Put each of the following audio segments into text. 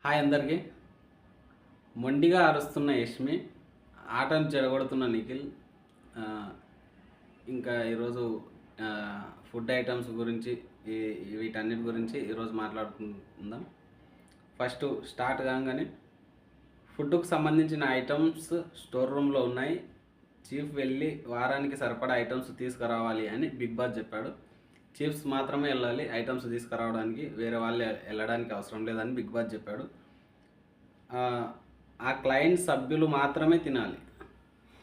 Hi అందరికీ. మొండిగా అరుస్తున్న యష్మి, ఆటను చెడగొడుతున్న నిఖిల్, ఇంకా ఈరోజు ఫుడ్ ఐటమ్స్ గురించి వీటన్నిటి గురించి ఈరోజు మాట్లాడుకుందాం. ఫస్ట్ స్టార్ట్ కాగానే ఫుడ్కు సంబంధించిన ఐటమ్స్ స్టోర్ రూమ్లో ఉన్నాయి, చీఫ్ వెళ్ళి వారానికి సరిపడా ఐటమ్స్ తీసుకురావాలి అని బిగ్ బాస్ చెప్పాడు. చీఫ్స్ మాత్రమే వెళ్ళాలి ఐటమ్స్ తీసుకురావడానికి, వేరే వాళ్ళు వెళ్ళడానికి అవసరం లేదని బిగ్ బాస్ చెప్పాడు. ఆ క్లయింట్ సభ్యులు మాత్రమే తినాలి.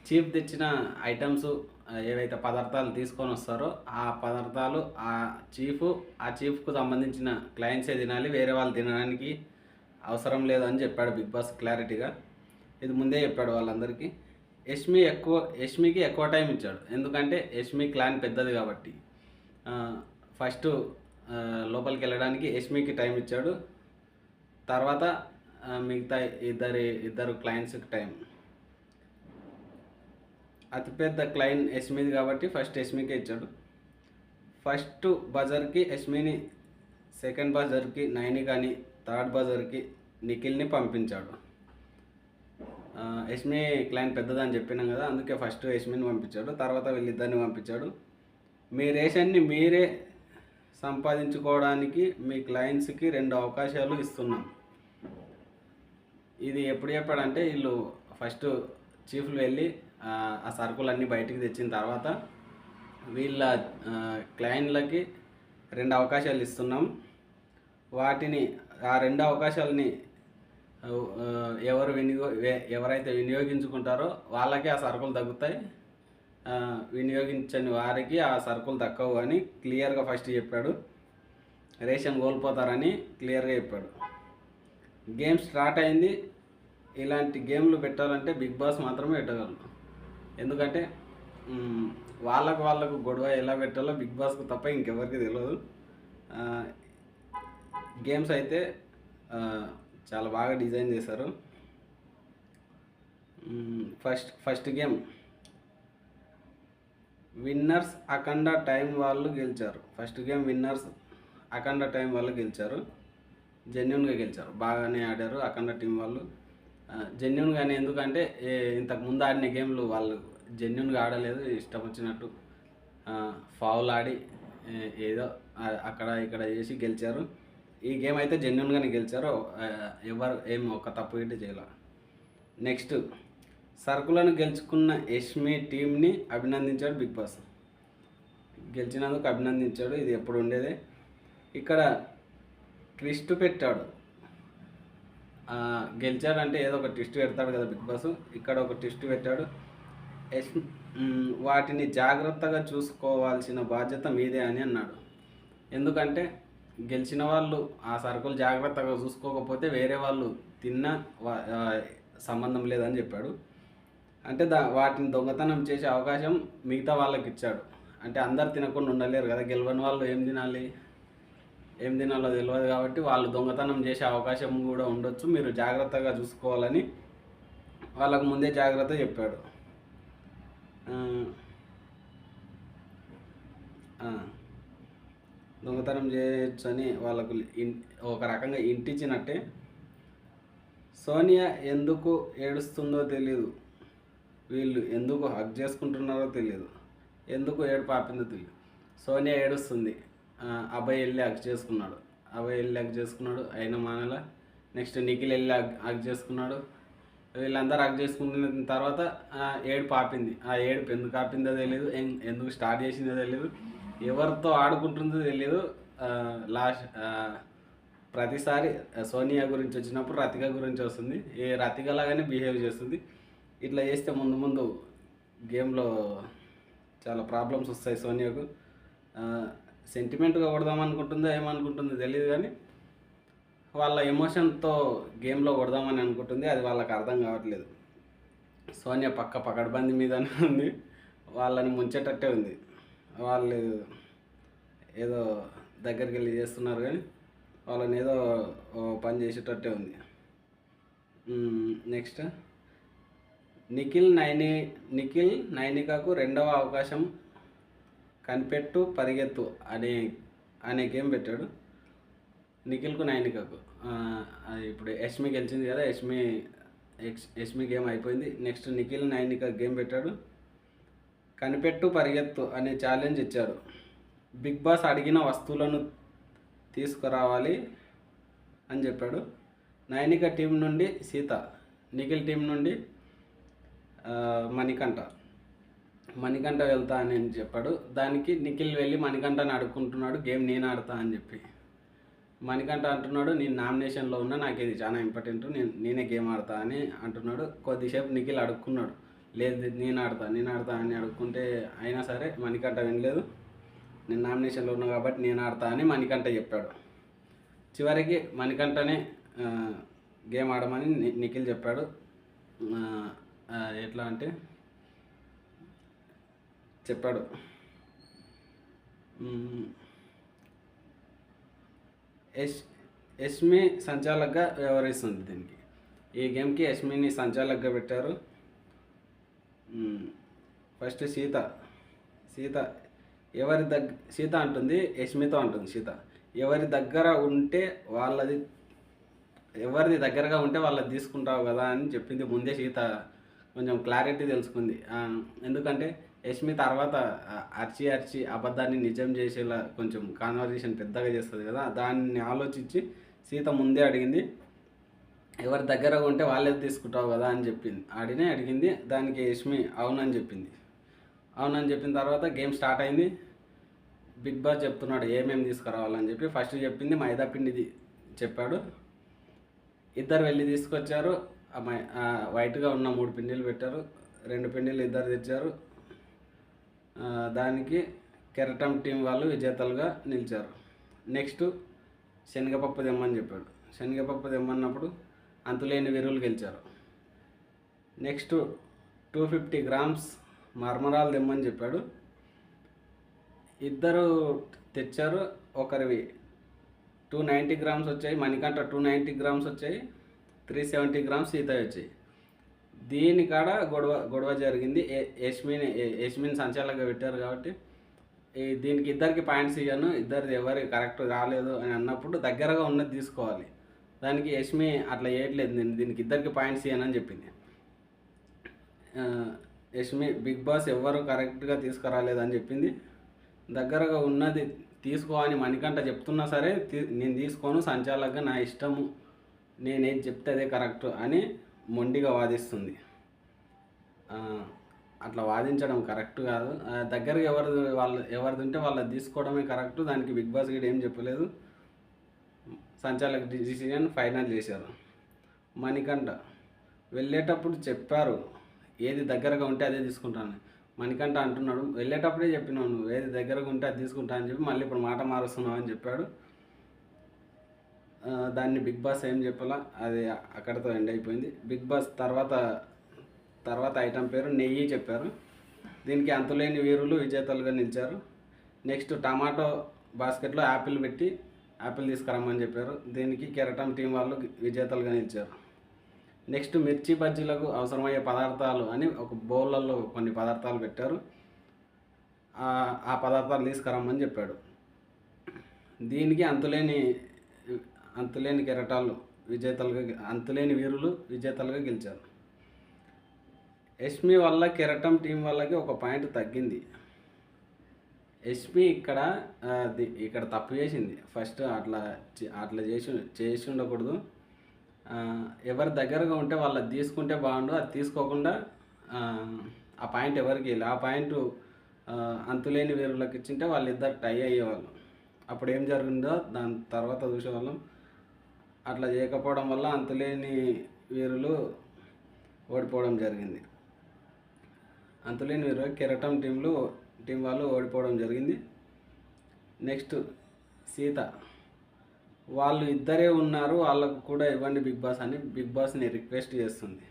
చీఫ్ తెచ్చిన ఐటమ్స్ ఏవైతే పదార్థాలు తీసుకొని వస్తారో ఆ పదార్థాలు ఆ చీఫ్కు సంబంధించిన క్లయింట్సే తినాలి, వేరే వాళ్ళు తినడానికి అవసరం లేదని చెప్పాడు బిగ్ బాస్ క్లారిటీగా. ఇది ముందే చెప్పాడు వాళ్ళందరికీ. యష్మికి ఎక్కువ టైం ఇచ్చాడు, ఎందుకంటే యష్మి క్లాన్ పెద్దది కాబట్టి. ఫస్ట్ లోపలికి వెళ్ళడానికి యష్మికి టైం ఇచ్చాడు, తర్వాత మిగతా ఇద్దరు క్లయింట్స్కి టైం. అతిపెద్ద క్లయింట్ యష్మిది కాబట్టి ఫస్ట్ యష్మికే ఇచ్చాడు. ఫస్ట్ బజర్కి యష్మిని, సెకండ్ బజర్కి నైనికాని, థర్డ్ బజర్కి నిఖిల్ని పంపించాడు. యష్మి క్లయింట్ పెద్దదని చెప్పినాం కదా, అందుకే ఫస్ట్ యష్మిని పంపించాడు, తర్వాత వీళ్ళిద్దరిని పంపించాడు. మీ రేషన్ని మీరే సంపాదించుకోవడానికి మీ క్లయింట్స్కి 2 అవకాశాలు ఇస్తున్నాం. ఇది ఎప్పుడు చెప్పాడంటే, వీళ్ళు ఫస్ట్ చీఫ్లు వెళ్ళి ఆ సరుకులన్నీ బయటికి తెచ్చిన తర్వాత వీళ్ళ క్లయింట్లకి 2 అవకాశాలు ఇస్తున్నాం. వాటిని ఆ 2 అవకాశాలని ఎవరైతే వినియోగించుకుంటారో వాళ్ళకి ఆ సరుకులు తగ్గుతాయి, వినియోగించని వారికి ఆ సరుకులు దక్కవు అని క్లియర్గా ఫస్ట్ చెప్పాడు. రేషన్ కోల్పోతారని క్లియర్గా చెప్పాడు. గేమ్ స్టార్ట్ అయింది. ఇలాంటి గేమ్లు పెట్టాలంటే బిగ్ బాస్ మాత్రమే పెట్టగలరు, ఎందుకంటే వాళ్ళకు గొడవ ఎలా పెట్టాలో బిగ్ బాస్కు తప్ప ఇంకెవరికి తెలియదు. గేమ్స్ అయితే చాలా బాగా డిజైన్ చేశారు. ఫస్ట్ గేమ్ విన్నర్స్ అఖండ టైం వాళ్ళు గెలిచారు. ఫస్ట్ గేమ్ విన్నర్స్ అఖండ టైం వాళ్ళు గెలిచారు, జెన్యున్గా గెలిచారు, బాగానే ఆడారు అఖండ టీం వాళ్ళు. జెన్యున్గానే, ఎందుకంటే ఇంతకుముందు ఆడిన గేమ్లు వాళ్ళు జెన్యున్గా ఆడలేదు, ఇష్టం వచ్చినట్టు ఫౌల్ ఆడి ఏదో అక్కడ ఇక్కడ చేసి గెలిచారు. ఈ గేమ్ అయితే జెన్యున్గానే గెలిచారు, ఏం ఒక తప్పు ఇటు చేయాల. నెక్స్ట్ సరుకులను గెలుచుకున్న యష్మి టీంని అభినందించాడు బిగ్ బాస్. గెలిచినందుకు అభినందించాడు, ఇది ఎప్పుడు ఉండేదే. ఇక్కడ ట్విస్ట్ పెట్టాడు. గెలిచాడంటే ఏదో ఒక ట్విస్ట్ పెడతాడు కదా బిగ్ బాస్, ఇక్కడ ఒక ట్విస్ట్ పెట్టాడు. వాటిని జాగ్రత్తగా చూసుకోవాల్సిన బాధ్యత మీదే అని అన్నాడు. ఎందుకంటే గెలిచిన వాళ్ళు ఆ సరుకులు జాగ్రత్తగా చూసుకోకపోతే వేరే వాళ్ళు తిన్నా సంబంధం లేదని చెప్పాడు. అంటే వాటిని దొంగతనం చేసే అవకాశం మిగతా వాళ్ళకి ఇచ్చాడు. అంటే అందరు తినకుండా ఉండలేరు కదా, గెలవని వాళ్ళు ఏం తినాలో తెలియదు కాబట్టి వాళ్ళు దొంగతనం చేసే అవకాశం కూడా ఉండొచ్చు, మీరు జాగ్రత్తగా చూసుకోవాలని వాళ్ళకు ముందే జాగ్రత్త చెప్పాడు. దొంగతనం చేయొచ్చని వాళ్ళకు ఒక రకంగా ఇంటిచ్చినట్టే. సోనియా ఎందుకు ఏడుస్తుందో తెలియదు, వీళ్ళు ఎందుకు హగ్ చేసుకుంటున్నారో తెలియదు, ఎందుకు ఏడుపు ఆపిందో తెలియదు. సోనియా ఏడుస్తుంది, అబ్బాయి వెళ్ళి హగ్ చేసుకున్నాడు, అయిన మానల. నెక్స్ట్ నిఖిల్ వెళ్ళి హగ్ చేసుకున్నాడు. వీళ్ళందరూ హగ్ చేసుకున్న తర్వాత ఏడుపు ఆపింది. ఆ ఏడుపు ఎందుకు ఆపిందో తెలియదు, ఎందుకు స్టార్ట్ చేసిందో తెలియదు, ఎవరితో ఆడుకుంటుందో తెలియదు. ప్రతిసారి సోనియా గురించి వచ్చినప్పుడు రతిక గురించి వస్తుంది, ఏ రతికలాగానే బిహేవ్ చేస్తుంది. ఇట్లా చేస్తే ముందు గేమ్లో చాలా ప్రాబ్లమ్స్ వస్తాయి సోనియాకు. సెంటిమెంట్గా కొడదామనుకుంటుందో ఏమనుకుంటుందో తెలియదు, కానీ వాళ్ళ ఎమోషన్తో గేమ్లో కొడదామని అనుకుంటుంది, అది వాళ్ళకి అర్థం కావట్లేదు. సోనియా పకడ్బందీ మీదనే ఉంది, వాళ్ళని ముంచేటట్టే ఉంది. వాళ్ళు ఏదో దగ్గరికి వెళ్ళి చేస్తున్నారు కానీ వాళ్ళని ఏదో పని చేసేటట్టే ఉంది. నెక్స్ట్ నిఖిల్ నైనికకు 2వ అవకాశం కనిపెట్టు పరిగెత్తు అనే గేమ్ పెట్టాడు. నిఖిల్కు నైనికకు. అది ఇప్పుడు యష్మి గెలిచింది కదా, యష్మి గేమ్ అయిపోయింది. నెక్స్ట్ నిఖిల్ నైనిక గేమ్ పెట్టాడు. కనిపెట్టు పరిగెత్తు అనే ఛాలెంజ్ ఇచ్చాడు. బిగ్ బాస్ అడిగిన వస్తువులను తీసుకురావాలి అని చెప్పాడు. నైనిక టీం నుండి సీత, నిఖిల్ టీం నుండి మణికంఠ వెళ్తా అని చెప్పాడు. దానికి నిఖిల్ వెళ్ళి మణికంఠని అడుక్కుంటున్నాడు, గేమ్ నేను ఆడతా అని చెప్పి. మణికంఠ అంటున్నాడు, నేను నామినేషన్లో ఉన్నా, నాకు ఇది చాలా ఇంపార్టెంట్, నేనే గేమ్ ఆడతా అని అంటున్నాడు. కొద్దిసేపు నిఖిల్ అడుక్కున్నాడు, లేదు నేను ఆడతా అని అడుక్కుంటే అయినా సరే మణికంఠ వినలేదు. నేను నామినేషన్లో ఉన్నా కాబట్టి నేను ఆడతా అని మణికంఠ చెప్పాడు. చివరికి మణికంఠనే గేమ్ ఆడమని నిఖిల్ చెప్పాడు. ఎట్లా అంటే చెప్పాడు, యష్మి సంచాలకుగా వ్యవహరిస్తుంది. దీనికి ఈ గేమ్కి యష్మిని సంచాలకుగా పెట్టారు. ఫస్ట్ సీత అంటుంది, యష్మితో అంటుంది సీత, ఎవరిది దగ్గరగా ఉంటే వాళ్ళది తీసుకుంటావు కదా అని చెప్పింది. ముందే సీత కొంచెం క్లారిటీ తెలుసుకుంది. ఎందుకంటే యష్మి తర్వాత అర్చి అబద్ధాన్ని నిజం చేసేలా కొంచెం కాన్వర్జేషన్ పెద్దగా చేస్తుంది కదా, దాన్ని ఆలోచించి సీత ముందే అడిగింది, ఎవరి దగ్గర ఉంటే వాళ్ళే తీసుకుంటావు కదా అని అడిగింది. దానికి యష్మి అవునని చెప్పింది. అవునని చెప్పిన తర్వాత గేమ్ స్టార్ట్ అయింది. బిగ్ బాస్ చెప్తున్నాడు ఏమేమి తీసుకురావాలని చెప్పి. ఫస్ట్ చెప్పింది మైదా పిండిది చెప్పాడు. ఇద్దరు వెళ్ళి తీసుకొచ్చారు. వైట్గా ఉన్న 3 పిండిలు పెట్టారు, 2 పిండిలు ఇద్దరు తెచ్చారు. దానికి కెరటం టీం వాళ్ళు విజేతలుగా నిలిచారు. నెక్స్ట్ శనగపప్పు తెమ్మని చెప్పాడు. శనగపప్పు తెమ్మన్నప్పుడు అంతులేని వీరులు గెలిచారు. నెక్స్ట్ 250 గ్రామ్స్ మర్మరాలు తెమ్మని చెప్పాడు. ఇద్దరు తెచ్చారు. ఒకరివి 290 గ్రామ్స్ వచ్చాయి, మణికంఠ 290 గ్రామ్స్ వచ్చాయి, 370 గ్రామ్స్ సీత వచ్చాయి. దీని కాడ గొడవ జరిగింది. యష్మిని సంచాలకుగా పెట్టారు కాబట్టి దీనికి ఇద్దరికి పాయింట్స్ ఇవ్వను, ఇద్దరిది ఎవరికి కరెక్ట్ రాలేదు అని అన్నప్పుడు దగ్గరగా ఉన్నది తీసుకోవాలి. దానికి యష్మి అట్లా చేయట్లేదు, నేను దీనికి ఇద్దరికి పాయింట్స్ ఇవ్వనని చెప్పింది. యష్మి బిగ్ బాస్ ఎవరు కరెక్ట్గా తీసుకురాలేదని చెప్పింది. దగ్గరగా ఉన్నది తీసుకో అని మణికంఠ చెప్తున్నా సరే నేను తీసుకోను, సంచాలకుగా నా ఇష్టము, నేనేం చెప్తే అదే కరెక్ట్ అని మొండిగా వాదిస్తుంది. అట్లా వాదించడం కరెక్ట్ కాదు. దగ్గరగా ఎవరిది ఉంటే వాళ్ళది తీసుకోవడమే కరెక్ట్. దానికి బిగ్ బాస్ గీడ ఏం చెప్పలేదు. సంచాలక డిసిజన్ ఫైనల్ చేశారు. మణికంఠ వెళ్ళేటప్పుడు చెప్పారు ఏది దగ్గరగా ఉంటే అదే తీసుకుంటాను. మణికంఠ అంటున్నాడు, వెళ్ళేటప్పుడే చెప్పినావు నువ్వు ఏది దగ్గరగా ఉంటే అది తీసుకుంటా అని చెప్పి మళ్ళీ ఇప్పుడు మాట మారుస్తున్నావు అని చెప్పాడు. దాన్ని బిగ్ బాస్ ఏం చెప్పాలా, అది అక్కడితో ఎండ్ అయిపోయింది. బిగ్ బాస్ తర్వాత ఐటెం పేరు నెయ్యి చెప్పారు. దీనికి అంతులేని వీరులు విజేతలుగా నిలిచారు. నెక్స్ట్ టమాటో బాస్కెట్లో యాపిల్ పెట్టి యాపిల్ తీసుకురమ్మని చెప్పారు. దీనికి కెరటం టీం వాళ్ళు విజేతలుగా నిలిచారు. నెక్స్ట్ మిర్చి బజ్జీలకు అవసరమయ్యే పదార్థాలు అని ఒక బౌళ్ళల్లో కొన్ని పదార్థాలు పెట్టారు. ఆ పదార్థాలు తీసుకురమ్మని చెప్పాడు. దీనికి అంతులేని కెరటాలు అంతులేని వీరులు విజేతలుగా గెలిచారు. యష్మి వల్ల కెరటం టీం వాళ్ళకి ఒక పాయింట్ తగ్గింది. యష్మి ఇక్కడ తప్పు చేసింది. ఫస్ట్ అట్లా చేసి ఉండకూడదు. ఎవరి దగ్గరగా ఉంటే వాళ్ళది తీసుకుంటే బాగుండు, అది తీసుకోకుండా ఆ పాయింట్ ఎవరికి వెళ్ళి ఆ పాయింట్ అంతులేని వీరులకు ఇచ్చింటే వాళ్ళిద్దరు టై అయ్యేవాళ్ళు. అప్పుడు ఏం జరిగిందో దాని తర్వాత చూసేవాళ్ళం. అట్లా చేయకపోవడం వల్ల అంతులేని వీరులు ఓడిపోవడం జరిగింది. అంతులేని వీరు కెరటం టీం వాళ్ళు ఓడిపోవడం జరిగింది. నెక్స్ట్ సీత, వాళ్ళు ఇద్దరే ఉన్నారు, వాళ్ళకు కూడా ఇవ్వండి బిగ్ బాస్ అని బిగ్ బాస్ని రిక్వెస్ట్ చేస్తుంది.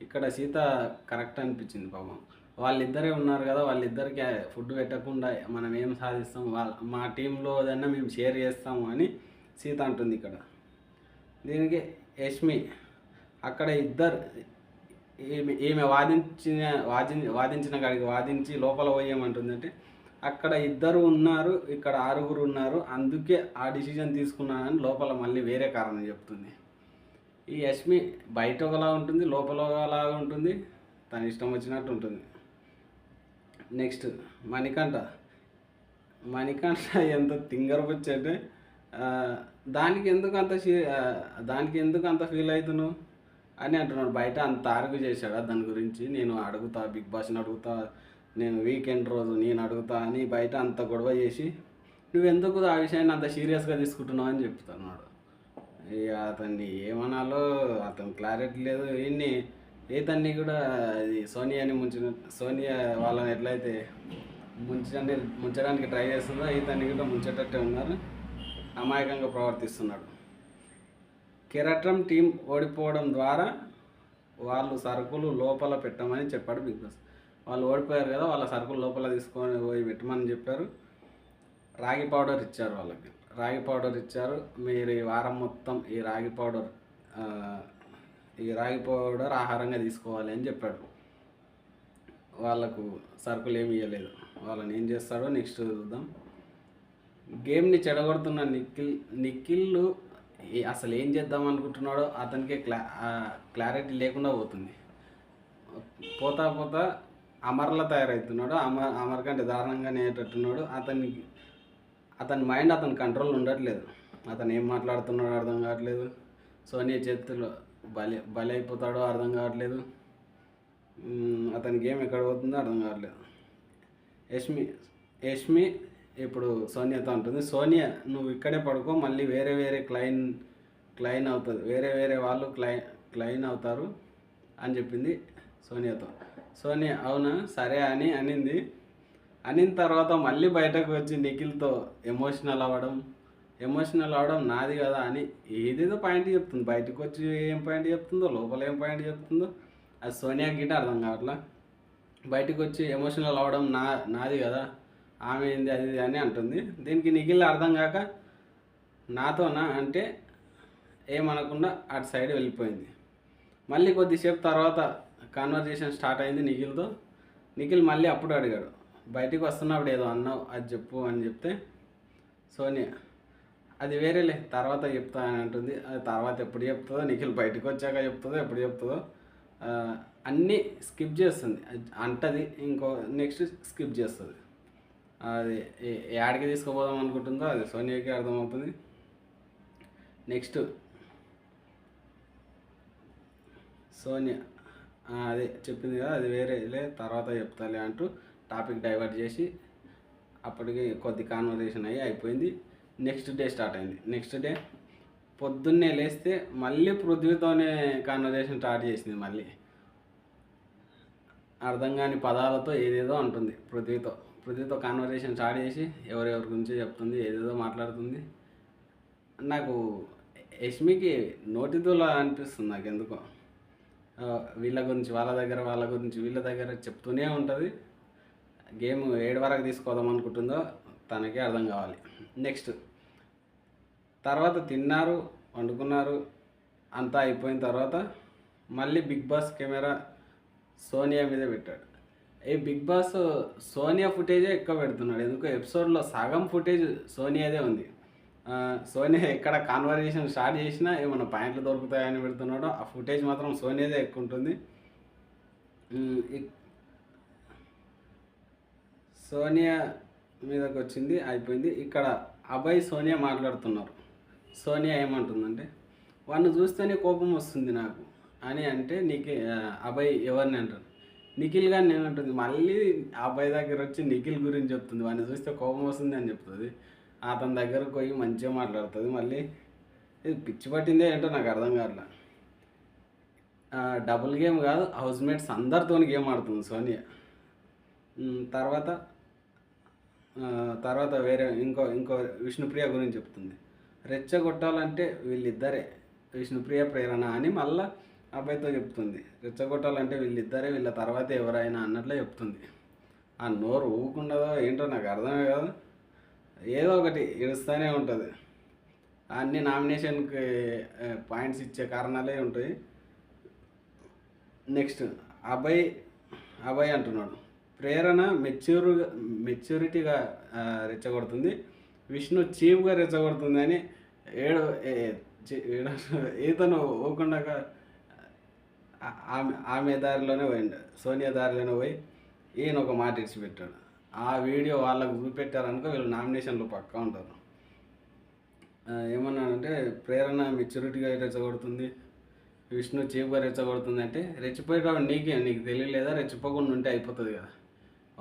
ఇక్కడ సీత కరెక్ట్ అనిపించింది. పాపం వాళ్ళిద్దరే ఉన్నారు కదా, వాళ్ళిద్దరికి ఫుడ్ పెట్టకుండా మనం ఏం సాధిస్తాం, మా టీంలో ఏదన్నా మేము షేర్ చేస్తాము అని సీత అంటుంది ఇక్కడ. దీనికి యష్మి అక్కడ ఈమె వాదించిన కాడికి వాదించి లోపల పోయేమంటుందంటే అక్కడ ఇద్దరు ఉన్నారు, ఇక్కడ 6గురు ఉన్నారు, అందుకే ఆ డిసిజన్ తీసుకున్నానని లోపల మళ్ళీ వేరే కారణం చెప్తుంది. ఈ యష్మి బయట ఒకలా ఉంటుంది, లోపల ఒకలా ఉంటుంది, తన ఇష్టం వచ్చినట్టు ఉంటుంది. నెక్స్ట్ మణికంఠ. మణికంఠ ఎంత తింగరపుచ్చి అంటే దానికి ఎందుకు అంత ఫీల్ అవుతున్నావు అని అంటున్నాడు. బయట అంత ఆర్గ్యూ చేశాడా దాని గురించి, నేను అడుగుతా, బిగ్ బాస్ని అడుగుతా, నేను వీకెండ్ రోజు నేను అడుగుతా అని బయట అంత గొడవ చేసి నువ్వెందుకు ఆ విషయాన్ని అంత సీరియస్గా తీసుకుంటున్నావు అని చెప్తున్నాడు. ఇక అతన్ని ఏమనాలో అతను క్లారిటీ లేదు. ఈతన్ని కూడా అది సోనియా వాళ్ళని ఎట్లయితే ముంచడానికి ట్రై చేస్తుందో ఈతన్ని కూడా ముంచేటట్టే ఉన్నారు, అమాయకంగా ప్రవర్తిస్తున్నాడు. కెరటం టీం ఓడిపోవడం ద్వారా వాళ్ళు సరుకులు లోపల పెట్టమని చెప్పాడు బిగ్ బాస్. వాళ్ళు ఓడిపోయారు కదా, వాళ్ళ సరుకులు లోపల తీసుకొని పోయి పెట్టమని చెప్పారు. రాగి పౌడర్ ఇచ్చారు వాళ్ళకి, రాగి పౌడర్ ఇచ్చారు. మీరు ఈ వారం మొత్తం ఈ రాగి పౌడర్ ఆహారంగా తీసుకోవాలి అని చెప్పాడు. వాళ్ళకు సరుకులు ఏమి ఇవ్వలేదు. వాళ్ళని ఏం చేస్తాడో నెక్స్ట్ చూద్దాం. గేమ్ని చెడగొడుతున్న నిఖిల్ అసలు ఏం చేద్దాం అనుకుంటున్నాడో అతనికే క్లారిటీ లేకుండా పోతుంది. పోతా అమర్లా తయారవుతున్నాడు. అమర్ కంటే దారుణంగానే అయ్యేటట్టున్నాడు. అతని మైండ్ అతని కంట్రోల్ ఉండట్లేదు. అతను ఏం మాట్లాడుతున్నాడో అర్థం కావట్లేదు. సోనియా చేతుల్లో బలి అయిపోతాడో అర్థం కావట్లేదు. అతని గేమ్ ఎక్కడ పోతుందో అర్థం కావట్లేదు. యష్మి ఇప్పుడు సోనియాతో ఉంటుంది, సోనియా నువ్వు ఇక్కడే పడుకో, మళ్ళీ వేరే క్లైన్ అవుతుంది, వేరే వాళ్ళు క్లైన్ అవుతారు అని చెప్పింది సోనియాతో. సోనియా అవునా సరే అని అనిన తర్వాత మళ్ళీ బయటకు వచ్చి నిఖిల్తో ఎమోషనల్ అవ్వడం నాది కదా అని ఏదేదో పాయింట్ చెప్తుంది. బయటకు వచ్చి ఏం పాయింట్ చెప్తుందో, లోపల ఏం పాయింట్ చెప్తుందో అది సోనియా గిట్ట అర్థం కావట్లా. బయటకు వచ్చి ఎమోషనల్ అవ్వడం నాది కదా, ఆమె ఏంది అది అని అంటుంది. దీనికి నిఖిల్ అర్థం కాక నాతోనా అంటే ఏమనకుండా అటు సైడ్ వెళ్ళిపోయింది. మళ్ళీ కొద్దిసేపు తర్వాత కాన్వర్జేషన్ స్టార్ట్ అయింది నిఖిల్తో. నిఖిల్ మళ్ళీ అప్పుడు అడిగాడు, బయటికి వస్తున్నప్పుడు ఏదో అన్నావు అది చెప్పు అని చెప్తే సోనియా అది వేరేలే తర్వాత చెప్తా అని అంటుంది. అది తర్వాత ఎప్పుడు చెప్తుందో, నిఖిల్ బయటకు వచ్చాక చెప్తుందో ఎప్పుడు చెప్తుందో అన్నీ స్కిప్ చేస్తుంది. అంటది ఇంకో నెక్స్ట్ స్కిప్ చేస్తుంది. అది యాడికి తీసుకుపోదాం అనుకుంటుందో అది సోనియాకి అర్థమవుతుంది. నెక్స్ట్ సోనియా అదే చెప్పింది కదా, అది వేరేలే తర్వాత చెప్తాలే అంటూ టాపిక్ డైవర్ట్ చేసి అప్పటికి కొద్ది కాన్వర్జేషన్ అయిపోయింది. నెక్స్ట్ డే స్టార్ట్ అయింది. నెక్స్ట్ డే పొద్దున్నే లేస్తే మళ్ళీ పృథ్వీతోనే కాన్వర్జేషన్ స్టార్ట్ చేసింది. మళ్ళీ అర్థం కాని పదాలతో ఏదేదో అంటుంది. పృథ్వీతో కాన్వర్జేషన్ స్టార్ట్ చేసి ఎవరెవరి గురించి చెప్తుంది, ఏదేదో మాట్లాడుతుంది. నాకు యష్మికి నోటితోలా అనిపిస్తుంది. నాకు ఎందుకో వీళ్ళ గురించి వాళ్ళ గురించి వీళ్ళ దగ్గర చెప్తూనే ఉంటుంది. గేమ్ ఏడు వరకు తీసుకోదాం అనుకుంటుందో తనకే అర్థం కావాలి. నెక్స్ట్ తర్వాత తిన్నారు, వండుకున్నారు, అంతా అయిపోయిన తర్వాత మళ్ళీ బిగ్ బాస్ కెమెరా సోనియా మీద పెట్టాడు. ఈ బిగ్ బాస్ సోనియా ఫుటేజే ఎక్కువ పెడుతున్నాడు. ఎందుకో ఎపిసోడ్లో సగం ఫుటేజ్ సోనియాదే ఉంది. సోనియా ఎక్కడ కాన్వర్జేషన్ స్టార్ట్ చేసినా ఏమైనా పాయింట్లు దొరుకుతాయని పెడుతున్నాడో ఆ ఫుటేజ్ మాత్రం సోనియాదే ఎక్కువ ఉంటుంది. సోనియా మీదకి వచ్చింది, అయిపోయింది. ఇక్కడ అభయ్ సోనియా మాట్లాడుతున్నారు. సోనియా ఏమంటుందంటే వాడిని చూస్తేనే కోపం వస్తుంది నాకు అని అంటే అభయ్ ఎవరిని అంటారు, నిఖిల్ గారిని ఏమంటుంది. మళ్ళీ అభయ్ దగ్గర వచ్చి నిఖిల్ గురించి చెప్తుంది, వాడిని చూస్తే కోపం వస్తుంది అని చెప్తుంది. అతని దగ్గరకు పోయి మంచిగా మాట్లాడుతుంది. మళ్ళీ ఇది పిచ్చి పట్టిందే ఏంటో నాకు అర్థం కావట్లా. డబుల్ గేమ్ కాదు, హౌస్ మేట్స్ అందరితో గేమ్ ఆడుతుంది సోనియా. తర్వాత వేరే ఇంకో విష్ణుప్రియ గురించి చెప్తుంది. రెచ్చగొట్టాలంటే వీళ్ళిద్దరే, విష్ణుప్రియ ప్రేరణ అని మళ్ళీ అబ్బాయితో చెప్తుంది. రెచ్చగొట్టాలంటే వీళ్ళిద్దరే, వీళ్ళ తర్వాత ఎవరైనా అన్నట్లే చెప్తుంది. ఆ నోరు ఊకుండదో ఏంటో నాకు అర్థమే కాదు. ఏదో ఒకటి ఏడుస్తూనే ఉంటుంది. అన్ని నామినేషన్కి పాయింట్స్ ఇచ్చే కారణాలే ఉంటాయి. నెక్స్ట్ అభయ్ అంటున్నాడు, ప్రేరణ మెచ్యూరిటీగా రెచ్చగొడుతుంది, విష్ణు చీప్గా రెచ్చగొడుతుంది అని ఏడు ఈతను ఊకుండా ఆమె దారిలోనే పోయిండు, సోనియా దారిలోనే పోయి ఈయన ఒక మాట ఇచ్చిపెట్టాడు. ఆ వీడియో వాళ్ళకు చూపెట్టారనుకో వీళ్ళు నామినేషన్లో పక్కా ఉంటారు. ఏమన్నానంటే ప్రేరణ మెచ్యూరిటీగా రెచ్చగొడుతుంది, విష్ణు చీప్గా రెచ్చగొడుతుంది అంటే రెచ్చిపోయేటప్పుడు నీకు తెలియలేదా? రెచ్చిపోకుండా ఉంటే అయిపోతుంది కదా.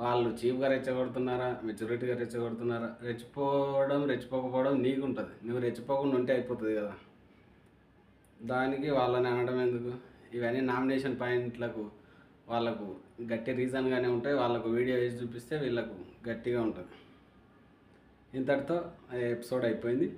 వాళ్ళు చీప్గా రెచ్చగొడుతున్నారా, మెచ్యూరిటీగా రెచ్చగొడుతున్నారా? రెచ్చిపోకపోవడం నీకు ఉంటుంది. నువ్వు రెచ్చిపోకుండా ఉంటే అయిపోతుంది కదా. దానికి వాళ్ళని అనడం ఎందుకు? ఇవన్నీ నామినేషన్ పాయింట్లకు వాళ్ళకు గట్టి రీజన్గానే ఉంటాయి. వాళ్ళకు వీడియో వేసి చూపిస్తే వీళ్ళకు గట్టిగా ఉంటుంది. ఇంతటితో ఎపిసోడ్ అయిపోయింది.